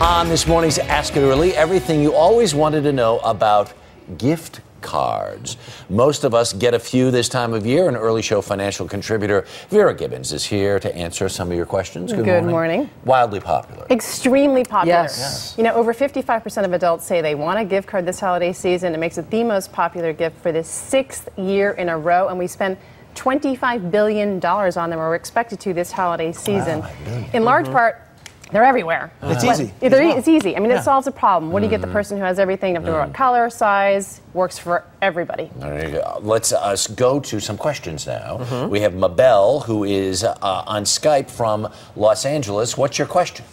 On this morning's Ask It Early, everything you always wanted to know about gift cards. Most of us get a few this time of year, and early show financial contributor Vera Gibbons is here to answer some of your questions. Good morning. Wildly popular. Extremely popular. Yes. You know, over 55% of adults say they want a gift card this holiday season. It makes it the most popular gift for the 6th year in a row, and we spend $25 billion on them, or we're expected to this holiday season. Wow, in large part, they're everywhere. It's easy. It's easy. I mean, it solves a problem. What do you get the person who has everything? You have to know what color, size, works for everybody. There you go. Let's go to some questions now. We have Mabel, who is on Skype from Los Angeles. What's your question?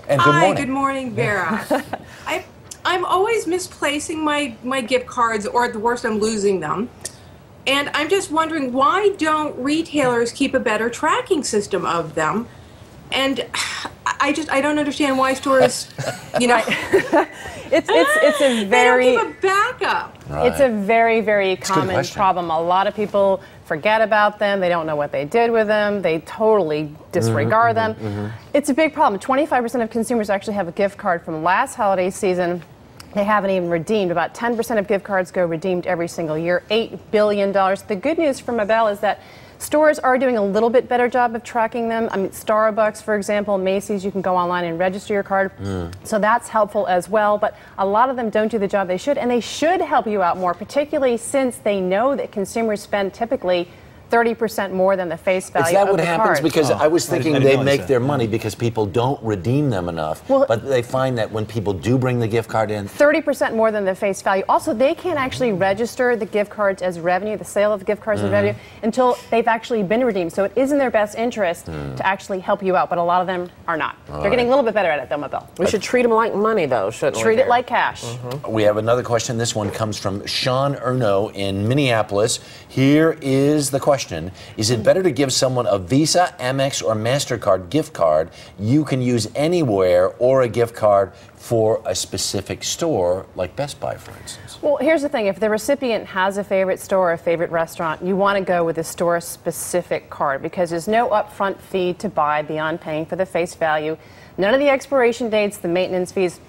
And good morning. Hi, good morning, Vera. I'm always misplacing my gift cards, or at the worst, I'm losing them. And I'm just wondering, why don't retailers keep a better tracking system of them? And I don't understand why stores, you know, it's a very, they don't give a backup. Right. It's a very, very common problem. A lot of people forget about them. They don't know what they did with them. They totally disregard them. It's a big problem. 25% of consumers actually have a gift card from last holiday season. They haven't even redeemed. About 10% of gift cards go redeemed every single year, $8 billion. The good news for Mabel is that stores are doing a little bit better job of tracking them. I mean, Starbucks, for example, Macy's, you can go online and register your card. So that's helpful as well. But a lot of them don't do the job they should, and they should help you out more, particularly since they know that consumers spend typically 30% more than the face value of the card. Is that what happens? Because I was thinking they make their money Mm-hmm. because people don't redeem them enough. Well, but they find that when people do bring the gift card in, 30% more than the face value. Also, they can't actually register the gift cards as revenue, the sale of gift cards as revenue, until they've actually been redeemed. So it is in their best interest to actually help you out, but a lot of them are not. They're getting a little bit better at it, though, Mabel. We should treat them like money, though, shouldn't we? Treat it like cash. we have another question. This one comes from Sean Erno in Minneapolis. Here is the question. Is it better to give someone a Visa, Amex, or MasterCard gift card you can use anywhere, or a gift card for a specific store, like Best Buy, for instance? Well, here's the thing. If the recipient has a favorite store or a favorite restaurant, you want to go with a store-specific card, because there's no upfront fee to buy beyond paying for the face value. None of the expiration dates, the maintenance fees.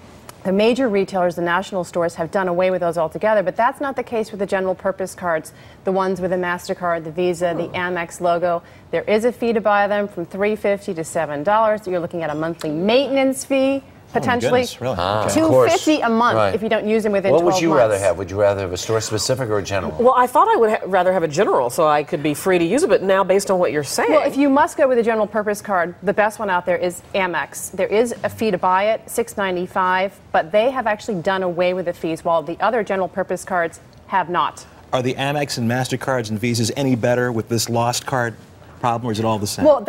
The major retailers, the national stores, have done away with those altogether, but that's not the case with the general purpose cards, the ones with the MasterCard, the Visa, the Amex logo. There is a fee to buy them from $3.50 to $7. You're looking at a monthly maintenance fee, potentially Really? $2.50 a month if you don't use them within 12 months. What would you rather have? Would you rather have a store-specific or a general? Well, I thought I would rather have a general so I could be free to use it, but now based on what you're saying... Well, if you must go with a general purpose card, the best one out there is Amex. There is a fee to buy it, $6.95, but they have actually done away with the fees, while the other general purpose cards have not. Are the Amex and MasterCards and Visas any better with this lost card problem, or is it all the same? Well,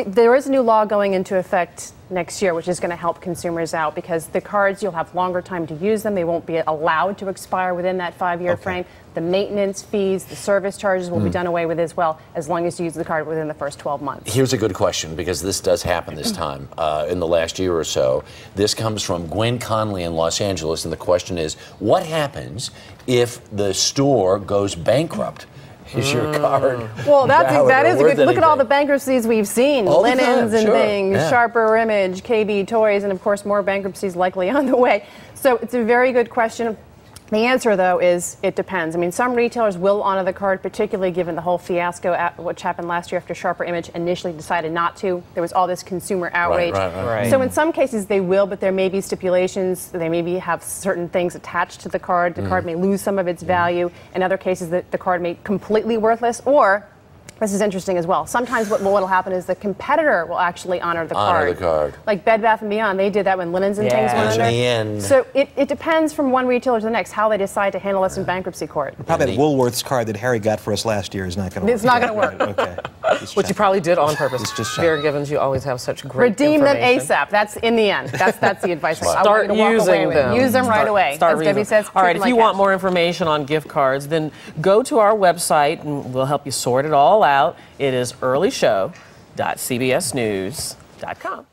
there is a new law going into effect next year, which is going to help consumers out, because the cards, you'll have longer time to use them. They won't be allowed to expire within that 5-year frame. The maintenance fees, the service charges will be done away with as well, as long as you use the card within the first 12 months. Here's a good question, because this does happen this time in the last year or so. This comes from Gwen Conley in Los Angeles, and the question is, what happens if the store goes bankrupt? Is your card Well, that is a good look. Anything? At all the bankruptcies we've seen, All the Linens time, and things, yeah. Sharper Image, KB Toys, and of course more bankruptcies likely on the way. So it's a very good question. The answer, though, is it depends. I mean, some retailers will honor the card, particularly given the whole fiasco at which happened last year after Sharper Image initially decided not to. There was all this consumer outrage. Right. So in some cases they will, but there may be stipulations. They maybe have certain things attached to the card. The card may lose some of its value. In other cases, the card may be completely worthless, or this is interesting as well. Sometimes what will happen is the competitor will actually honor the card. Like Bed Bath & Beyond, they did that when Linens and things went under. In the end. So it depends from one retailer to the next how they decide to handle this in bankruptcy court. Probably that Woolworth's card that Harry got for us last year is not going to work. It's not going to work. Okay. Which you probably did on purpose. It's just Vera Gibbons, you always have such great Redeem them information. ASAP. That's in the end. That's the advice. Start using them. Use them right away. Start As Debbie using. says, all right, if treat you them like want more information on gift cards, then go to our website and we'll help you sort it all out. It is earlyshow.cbsnews.com.